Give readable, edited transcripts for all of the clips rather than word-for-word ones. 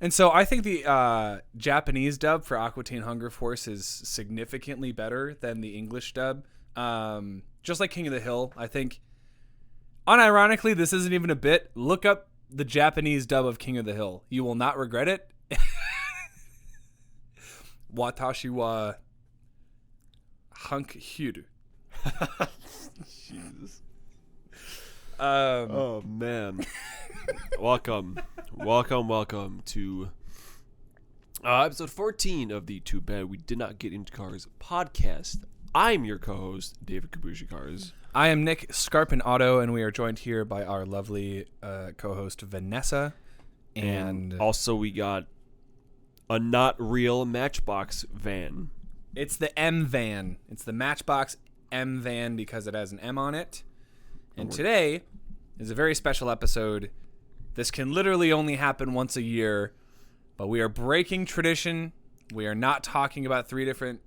And so I think the Japanese dub for Aqua Teen Hunger Force is significantly better than the English dub. Just like King of the Hill, I think, unironically, this isn't even a bit. Look up the Japanese dub of King of the Hill. You will not regret it. Watashi wa hunk hiru. Jesus. Oh, man. Welcome to episode 14 of the Too Bad We Did Not Get Into Cars podcast. I'm your co-host, David Kabushi Cars. I am Nick Scarpin Auto, and we are joined here by our lovely co-host, Vanessa. And also we got a not real Matchbox van. It's the M van. It's the Matchbox M van because it has an M on it. And today is a very special episode. This can literally only happen once a year, but we are breaking tradition. We are not talking about three different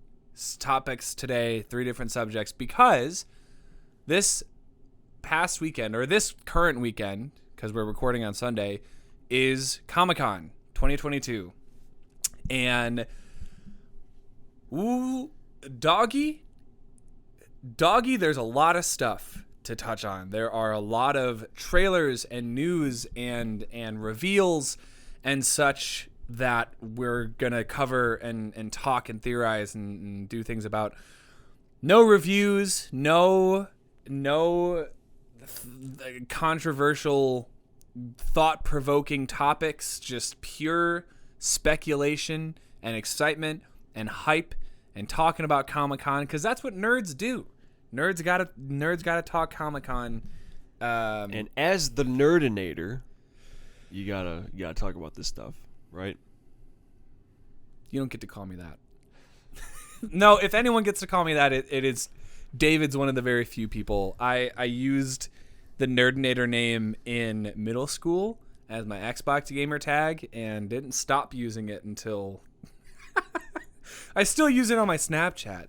topics today, three different subjects, because this past weekend, or this current weekend, because we're recording on Sunday, is Comic-Con 2022. And, doggy, there's a lot of stuff to touch on. There are a lot of trailers and news and reveals and such that we're gonna cover and talk and theorize and do things about. No reviews, no controversial, thought-provoking topics, just pure speculation and excitement and hype and talking about Comic-Con, because that's what nerds do. Nerds gotta talk Comic-Con. And as the nerdinator, you gotta talk about this stuff, right? You don't get to call me that. No, if anyone gets to call me that, it is David's one of the very few people. I used the nerdinator name in middle school as my Xbox gamer tag and didn't stop using it until I still use it on my Snapchat.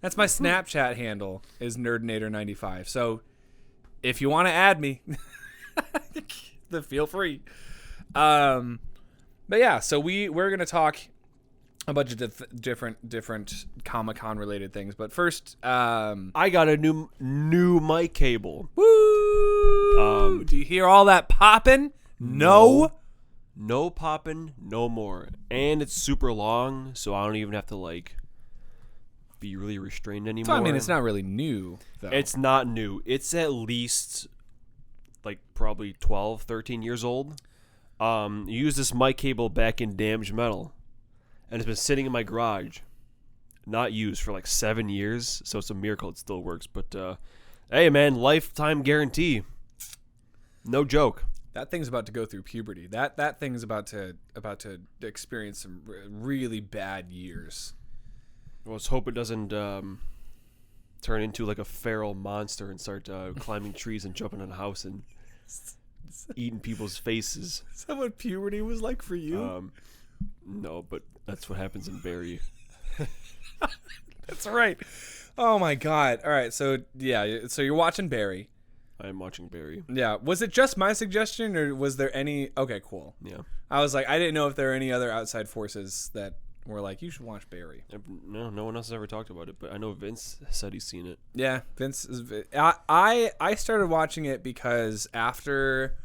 That's my Snapchat handle, is nerdinator95. So if you want to add me, then feel free. But yeah, so we're gonna talk a bunch of different Comic-Con related things. But first, I got a new mic cable. Woo! Do you hear all that popping? No popping, no more. And it's super long, so I don't even have to be really restrained anymore. So, I mean, it's not really new, though. It's not new. It's at least probably 12, 13 years old. Used this mic cable back in Damaged Metal, and it's been sitting in my garage, not used for 7 years. So it's a miracle it still works. But hey, man, lifetime guarantee. No joke. That thing's about to go through puberty. That thing's about to experience some really bad years. Well, let's hope it doesn't turn into a feral monster and start climbing trees and jumping on a house and eating people's faces. Is that what puberty was like for you? No, but that's what happens in Barry. That's right. Oh my God. All right. So yeah. So you're watching Barry. I am watching Barry. Yeah. Was it just my suggestion, or was there any? Okay, cool. Yeah. I was I didn't know if there were any other outside forces that were you should watch Barry. No one else has ever talked about it, but I know Vince said he's seen it. Yeah, Vince is. I started watching it because after.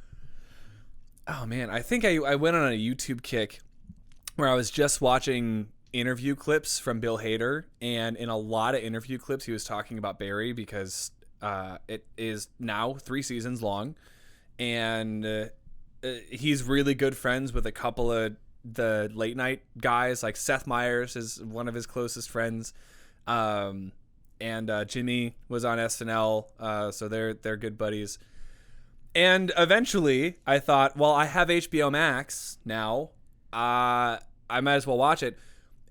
Oh man, I think I went on a YouTube kick where I was just watching interview clips from Bill Hader, and in a lot of interview clips he was talking about Barry because it is now 3 seasons long, and he's really good friends with a couple of the late night guys. Seth Meyers is one of his closest friends, and Jimmy was on SNL, so they're good buddies. And eventually I thought, well, I have HBO Max now, I might as well watch it.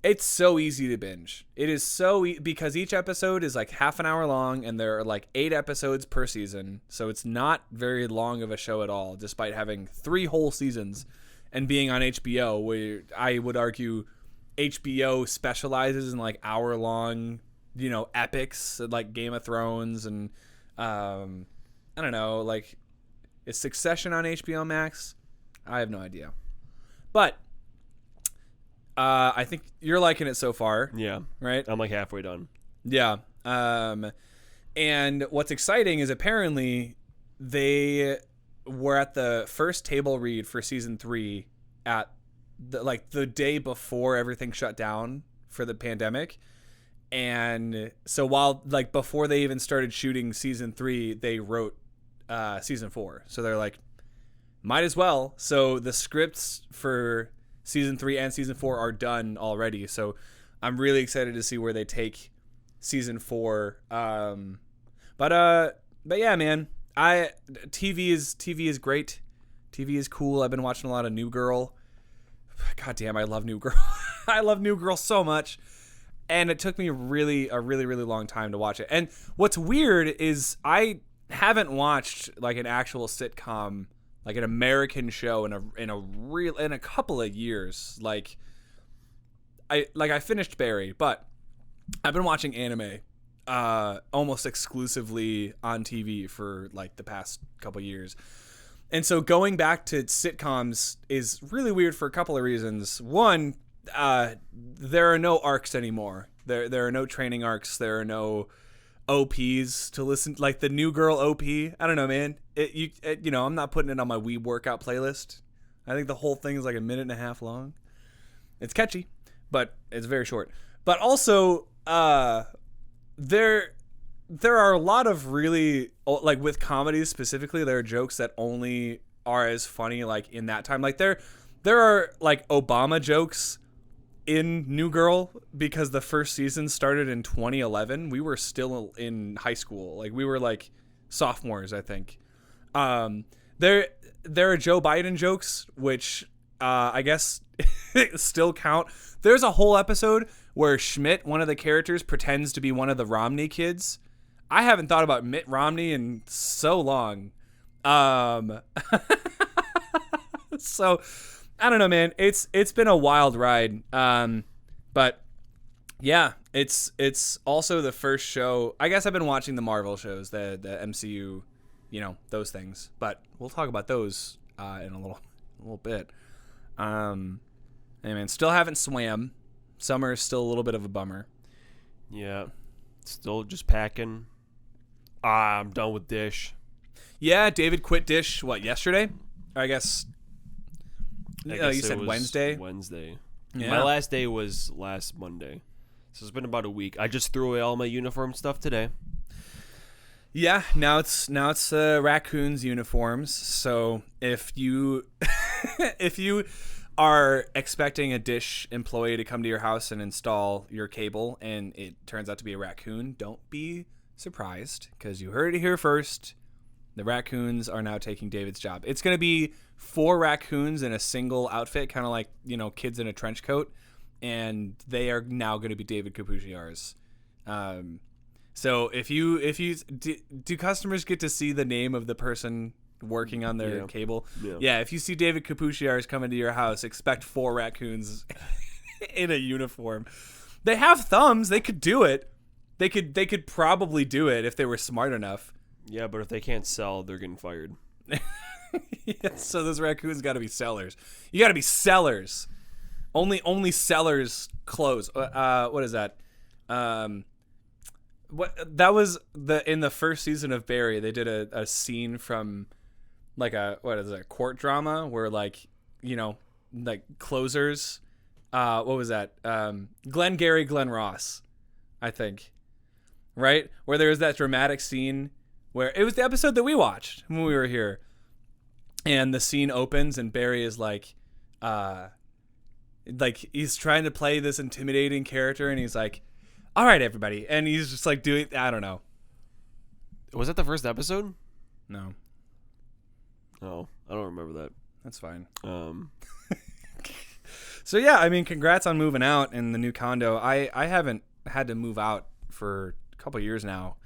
It's so easy to binge. It is so because each episode is half an hour long, and there are 8 episodes per season. So it's not very long of a show at all, despite having 3 whole seasons and being on HBO, where I would argue HBO specializes in hour long, epics like Game of Thrones and I don't know, is Succession on HBO Max? I have no idea. But I think you're liking it so far. Yeah. Right? I'm like halfway done. Yeah. And what's exciting is apparently they were at the first table read for season 3 at the day before everything shut down for the pandemic. And so while before they even started shooting season 3, they wrote season 4. So they're like, might as well. So the scripts for season 3 and season 4 are done already. So I'm really excited to see where they take season 4. But yeah, man, TV is great. TV is cool. I've been watching a lot of New Girl. God damn, I love New Girl. I love New Girl so much. And it took me a really long time to watch it. And what's weird is I haven't watched an actual sitcom, an American show in a couple of years. I finished Barry, but I've been watching anime almost exclusively on TV for the past couple of years. And so going back to sitcoms is really weird for a couple of reasons. One, there are no arcs anymore. There are no training arcs. There are no OPs to listen, the New Girl OP. I don't know, man. I'm not putting it on my Wii workout playlist. I think the whole thing is a minute and a half long. It's catchy, but it's very short. But also, there are a lot of really, with comedies specifically, there are jokes that only are as funny in that time. There are Obama jokes in New Girl because the first season started in 2011. We were still in high school. We were sophomores, I think. There are Joe Biden jokes, which I guess still count. There's a whole episode where Schmidt, one of the characters, pretends to be one of the Romney kids. I haven't thought about Mitt Romney in so long. So I don't know, man. It's been a wild ride. But yeah, it's also the first show. I guess I've been watching the Marvel shows, the MCU, those things. But we'll talk about those in a little bit. Hey man, still haven't swam. Summer is still a little bit of a bummer. Yeah, still just packing. I'm done with Dish. Yeah, David quit Dish. What, yesterday? I guess you said Wednesday. Wednesday. Yeah. My last day was last Monday, so it's been about a week. I just threw away all my uniform stuff today. Yeah, now it's Raccoons uniforms. So if you are expecting a Dish employee to come to your house and install your cable, and it turns out to be a raccoon, don't be surprised, because you heard it here first. The Raccoons are now taking David's job. It's going to be 4 raccoons in a single outfit, kind of like, kids in a trench coat, and they are now going to be David Capuchiar's. So if you do customers get to see the name of the person working on their cable? Yeah, if you see David Capuchiar's coming to your house, expect 4 raccoons in a uniform. They have thumbs. They could do it. They could probably do it if they were smart enough. Yeah, but if they can't sell, they're getting fired. Yeah, so those raccoons got to be sellers. You got to be sellers. Only sellers close. What is that? What that was in the first season of Barry. They did a scene from a court drama where closers. What was that? Glenn Gary, Glenn Ross, I think. Right? Where there was that dramatic scene where it was the episode that we watched when we were here. And the scene opens and Barry is he's trying to play this intimidating character, and he's like, all right, everybody. And he's just doing, I don't know. Was that the first episode? No. Oh, I don't remember that. That's fine. So yeah, I mean, congrats on moving out in the new condo. I haven't had to move out for a couple years now.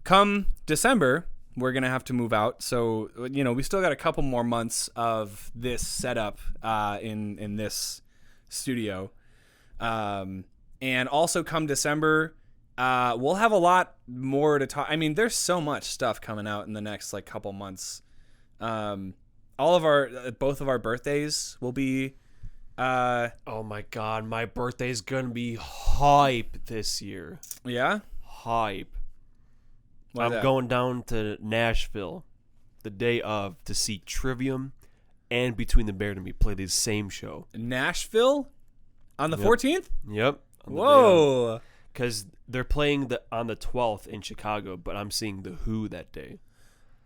Come December, we're going to have to move out. So, we still got a couple more months of this setup in this studio. And also come December, we'll have a lot more to talk. I mean, there's so much stuff coming out in the next couple months. Both of our birthdays will be Oh my god, my birthday's gonna be hype this year. Yeah? Hype. Why I'm that? going down to Nashville the day of to see Trivium and Between the Bear and Me play the same show. Nashville? On the Yep. 14th? Yep. Whoa. Because they're playing on the 12th in Chicago, but I'm seeing The Who that day.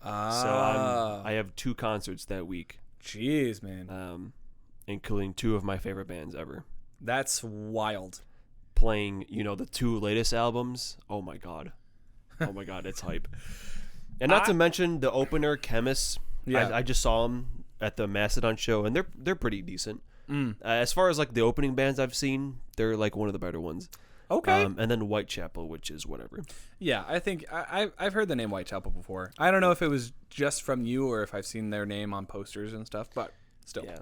So I have 2 concerts that week. Jeez, man. Including 2 of my favorite bands ever. That's wild. Playing, the 2 latest albums. Oh my god. Oh my god, it's hype. And not to mention the opener, Chemists. Yeah. I just saw them at the Mastodon show, and they're pretty decent. As far as like the opening bands I've seen, they're like one of the better ones. Okay. And then Whitechapel, which is whatever. Yeah, I think I've heard the name Whitechapel before. I don't know if it was just from you or if I've seen their name on posters and stuff, but still. Yeah.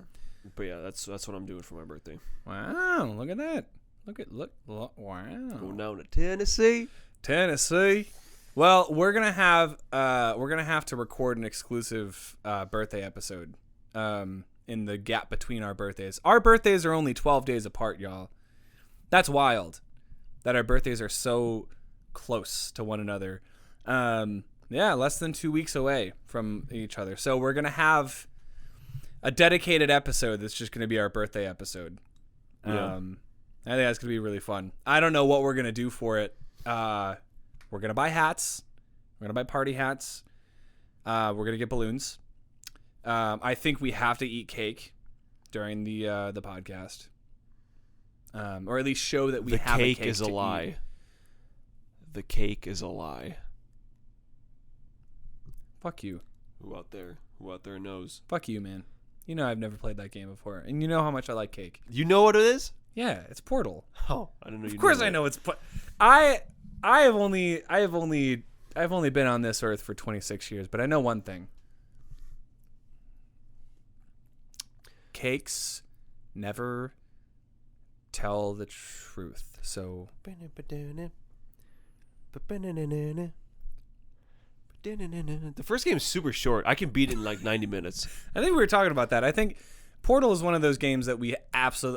But yeah, that's what I'm doing for my birthday. Wow, look at that. Look, wow. Going down to Tennessee. Tennessee. Well, we're gonna have to record an exclusive birthday episode in the gap between our birthdays. Our birthdays are only 12 days apart, y'all. That's wild that our birthdays are so close to one another. Yeah, less than 2 weeks away from each other. So we're gonna have a dedicated episode that's just gonna be our birthday episode. Yeah. I think that's gonna be really fun. I don't know what we're gonna do for it. We're gonna buy hats. We're gonna buy party hats. We're gonna get balloons. I think we have to eat cake during the podcast, or at least show that we have a cake. The cake is a lie. Eat. The cake is a lie. Fuck you. Who out there knows? Fuck you, man. You know I've never played that game before, and you know how much I like cake. You know what it is? Yeah, it's Portal. Oh, I don't know. Of course I know it's. I've only been on this earth for 26 years, but I know one thing. Cakes never tell the truth. So the first game is super short. I can beat it in like 90 minutes. I think we were talking about that. I think Portal is one of those games that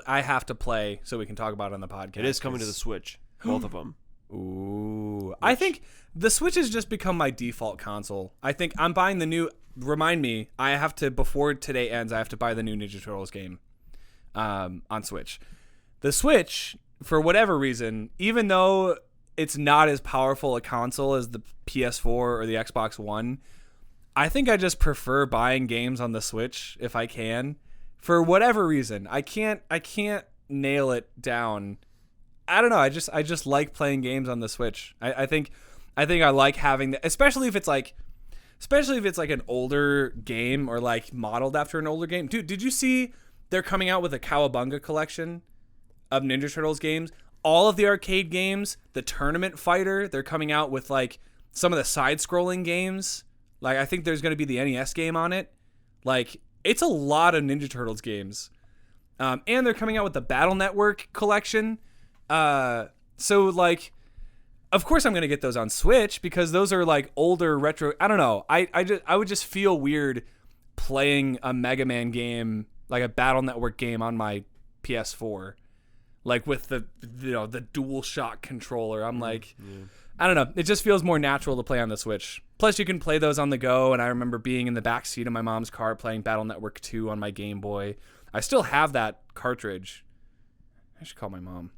I have to play so we can talk about it on the podcast. It is coming to the Switch, both of them. Ooh. I think the Switch has just become my default console. I think I'm buying the new. Remind me, I have to, before today ends, I have to buy the new Ninja Turtles game on Switch. The Switch, for whatever reason, even though it's not as powerful a console as the PS4 or the Xbox One, I think I just prefer buying games on the Switch if I can. For whatever reason, I can't nail it down. I don't know. I just like playing games on the Switch. I think I like having that, especially if it's like an older game or like modeled after an older game. Dude, did you see they're coming out with a Cowabunga collection of Ninja Turtles games? All of the arcade games, the Tournament Fighter, they're coming out with like some of the side-scrolling games. Like I think there's going to be the NES game on it. Like it's a lot of Ninja Turtles games. And they're coming out with the Battle Network collection. So like, of course I'm going to get those on Switch because those are like older retro. I don't know. I would just feel weird playing a Mega Man game, like a Battle Network game on my PS4, like with the Dual Shock controller. I'm like, I don't know. It just feels more natural to play on the Switch. Plus you can play those on the go. And I remember being in the back seat of my mom's car playing Battle Network 2 on my Game Boy. I still have that cartridge. I should call my mom.